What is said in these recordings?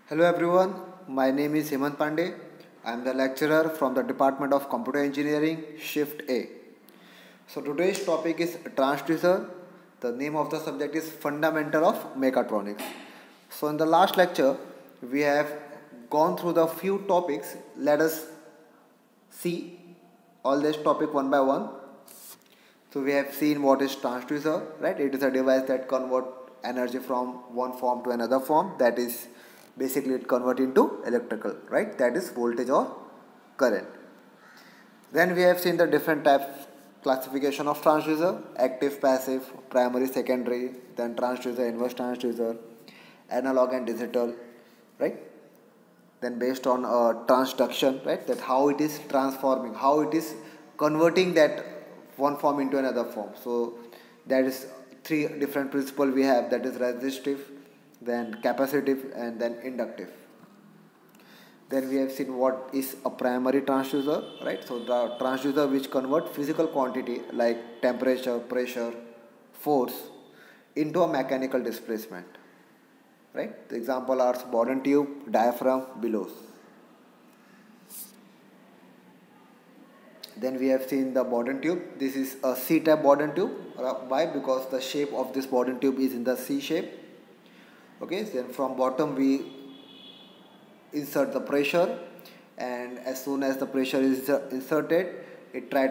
Hello everyone, my name is Hemant Pandey. I am the lecturer from the Department of Computer Engineering, Shift A. So today's topic is transducer. The name of the subject is Fundamental of Mechatronics. So in the last lecture, we have gone through the few topics. Let us see all this topic one by one. So we have seen what is transducer, right? It is a device that converts energy from one form to another form. That is basically it convert into electrical, right? That is voltage or current. Then we have seen the different types classification of transducer: active, passive, primary, secondary, then transducer, inverse transducer, analog and digital, right? Then based on transduction, right, that how it is transforming, how it is converting that one form into another form. So that is three different principles we have, that is resistive, then capacitive, and then inductive. Then we have seen what is a primary transducer, right? So the transducer which convert physical quantity like temperature, pressure, force into a mechanical displacement, right? The example are Bourdon tube, diaphragm, bellows. Then we have seen the Bourdon tube. This is a C-type Bourdon tube. Why? Because the shape of this Bourdon tube is in the C shape. Okay, then from bottom we insert the pressure, and as soon as the pressure is inserted, it try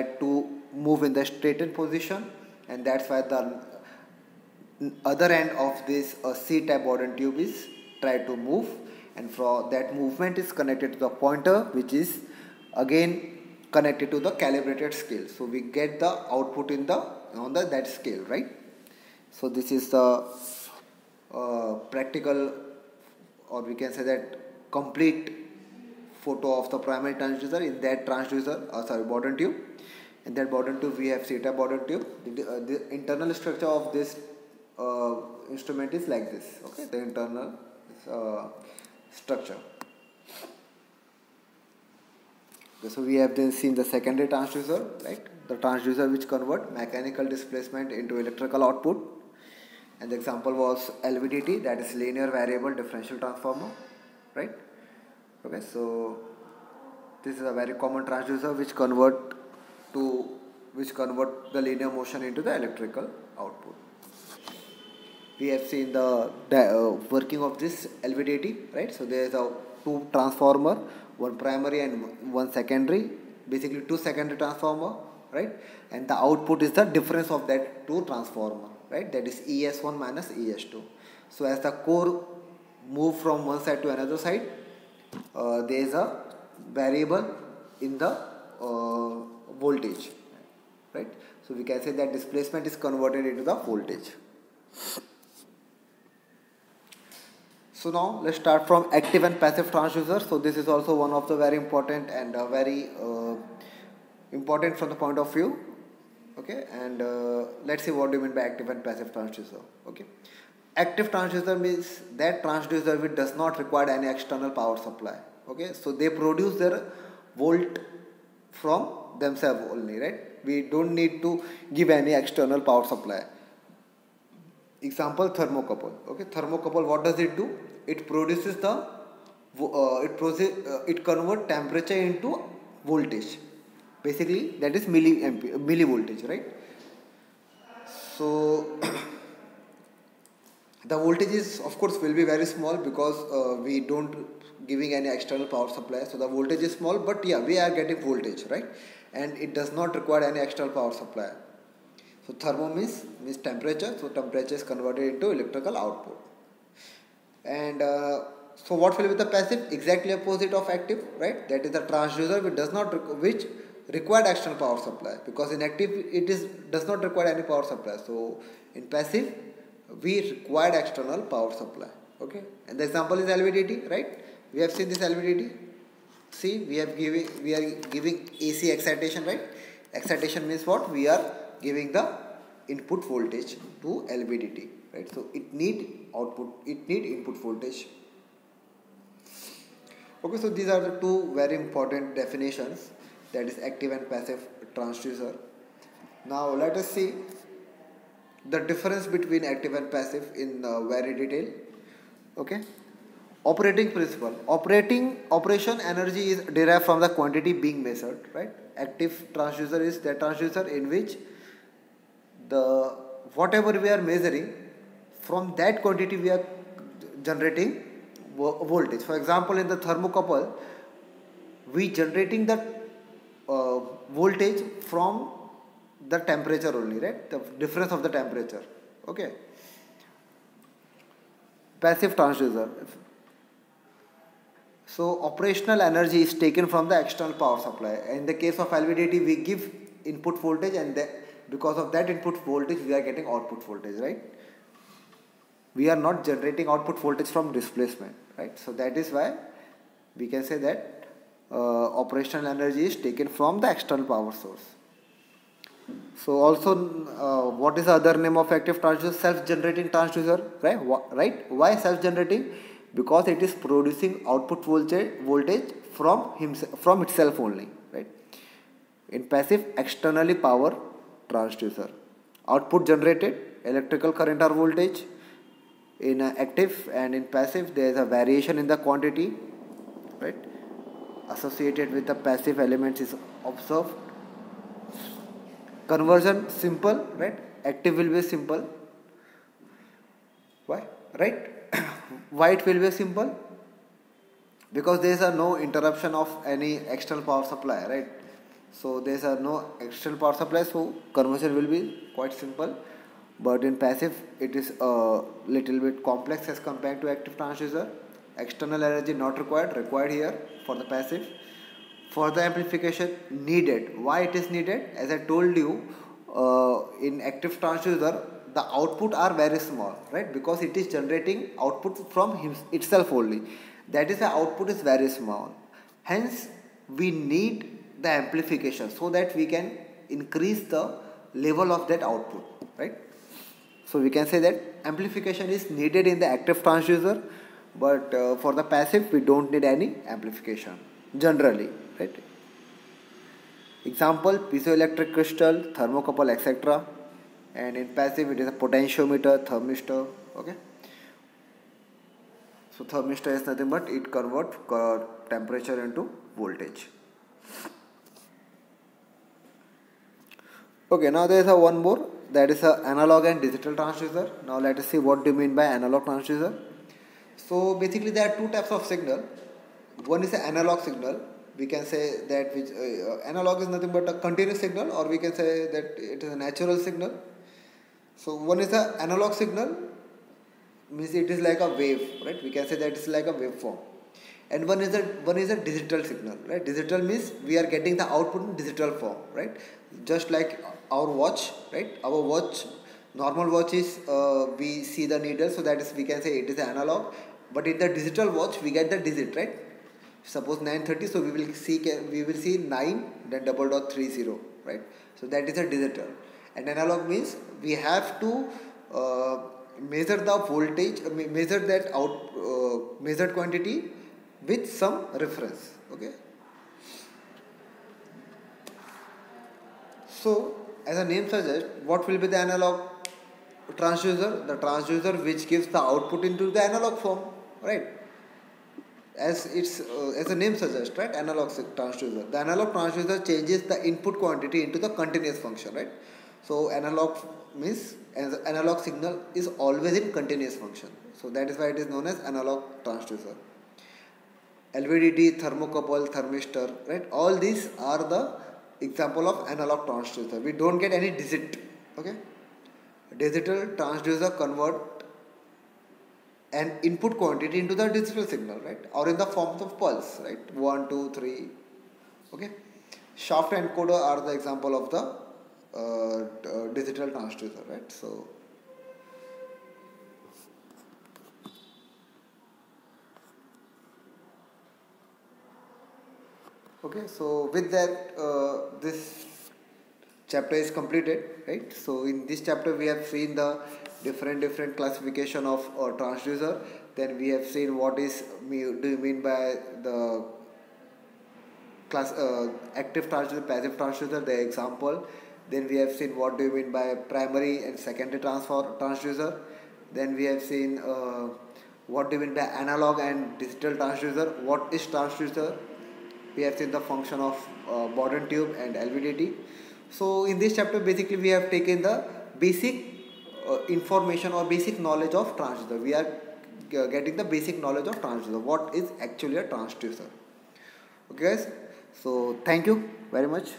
to move in the straightened position, and that's why the other end of this C-type Bourdon tube is try to move, and from that movement is connected to the pointer, which is again connected to the calibrated scale. So we get the output in the on the that scale, right? So this is the practical, or we can say that complete photo of the primary transducer. In that Bourdon tube. In that Bourdon tube we have C-type Bourdon tube. The internal structure of this instrument is like this. Okay, the internal structure. Okay, so we have then seen the secondary transducer, right? The transducer which convert mechanical displacement into electrical output. And the example was LVDT, that is linear variable differential transformer, right? Okay, so this is a very common transducer which convert the linear motion into the electrical output. We have seen the working of this LVDT, right? So there is a two transformer, one primary and one secondary, basically two secondary transformer, right? And the output is the difference of that two transformer, right? That is ES1 minus ES2. So as the core move from one side to another side, there is a variable in the voltage, right? So we can say that displacement is converted into the voltage. So now let's start from active and passive transducers. So this is also one of the very important and very important from the point of view. Okay, and let's see what do you mean by active and passive transducer. Okay, active transducer means that transducer which does not require any external power supply. Okay, so they produce their volt from themselves only, right? We don't need to give any external power supply. Example, thermocouple. Okay, thermocouple, what does it do? It produces the it convert temperature into voltage. Basically, that is millivoltage, right? So the voltage is, of course, will be very small because we don't giving any external power supply. So the voltage is small, but yeah, we are getting voltage, right? And it does not require any external power supply. So thermo means temperature. So temperature is converted into electrical output. And so what will be the passive? Exactly opposite of active, right? That is the transducer which required external power supply, because in active it does not require any power supply. So in passive we required external power supply. Okay, and the example is LVDT, right? We have seen this LVDT. See, we are giving AC excitation, right? Excitation means what? We are giving the input voltage to LVDT, right? So it need input voltage. Okay, so these are the two very important definitions, that is active and passive transducer. Now let us see the difference between active and passive in very detail. Okay. Operating principle. Operation energy is derived from the quantity being measured, right? Active transducer is that transducer in which the whatever we are measuring, from that quantity we are generating voltage. For example, in the thermocouple, we generating the voltage from the temperature only, right? The difference of the temperature. Okay. Passive transducer. So operational energy is taken from the external power supply. In the case of LVDT, we give input voltage, and because of that input voltage, we are getting output voltage, right? We are not generating output voltage from displacement, right? So that is why we can say that operational energy is taken from the external power source. So also, what is the other name of active transducer? Self-generating transducer, right? Right? Why self-generating? Because it is producing output voltage from itself only, right? In passive, externally power transducer, output generated electrical current or voltage. In active and in passive, there is a variation in the quantity, right, associated with the passive elements is observed. Conversion simple, right? Active will be simple. Why? Right? Why it will be simple? Because there is no interruption of any external power supply, right? So there is no external power supply, so conversion will be quite simple. But in passive, it is a little bit complex as compared to active transducer. External energy not required here for the passive. For the amplification needed. Why it is needed? As I told you, in active transducer, the output are very small, right? Because it is generating output from itself only. That is, the output is very small. Hence, we need the amplification so that we can increase the level of that output, right? So we can say that amplification is needed in the active transducer, but for the passive, we don't need any amplification generally, right? Example, piezoelectric crystal, thermocouple, etc. And in passive, it is a potentiometer, thermistor. Okay. So thermistor is nothing but it converts temperature into voltage. Okay, now there is a one more, that is a analog and digital transducer. Now let us see what do you mean by analog transducer. So basically there are two types of signal. One is an analog signal. We can say that which analog is nothing but a continuous signal, or we can say that it is a natural signal. So one is an analog signal, means it is like a wave, right? We can say that it's like a waveform. And one is a digital signal, right? Digital means we are getting the output in digital form, right? Just like our watch, right? Our watch, normal watch is we see the needle, so that is, we can say it is analog. But in the digital watch, we get the digit, right? Suppose 930, so we will see 9 then double dot 30, right? So that is a digital. And analog means we have to measure the voltage, measure that measured quantity with some reference. Okay. So as a name suggests, what will be the analog transducer? The transducer which gives the output into the analog form, right? As a name suggests, right? Analog transducer. The analog transducer changes the input quantity into the continuous function, right? So analog means analog signal is always in continuous function. So that is why it is known as analog transducer. LVDT, thermocouple, thermistor, right? All these are the example of analog transducer. We don't get any digit. Okay. Digital transducer convert an input quantity into the digital signal, right? Or in the form of pulse, right? 1, 2, 3. Okay. Shaft encoder are the example of the digital transducer, right? So okay, so with that, this chapter is completed, right? So in this chapter, we have seen the different classification of transducer. Then we have seen what do you mean by the class active transducer, passive transducer, the example. Then we have seen what do you mean by primary and secondary transducer. Then we have seen what do you mean by analog and digital transducer, what is transducer. We have seen the function of Bourdon tube and LVDT. So in this chapter basically we have taken the basic information or basic knowledge of transducer. We are getting the basic knowledge of transducer, what is actually a transducer. Okay guys, so thank you very much.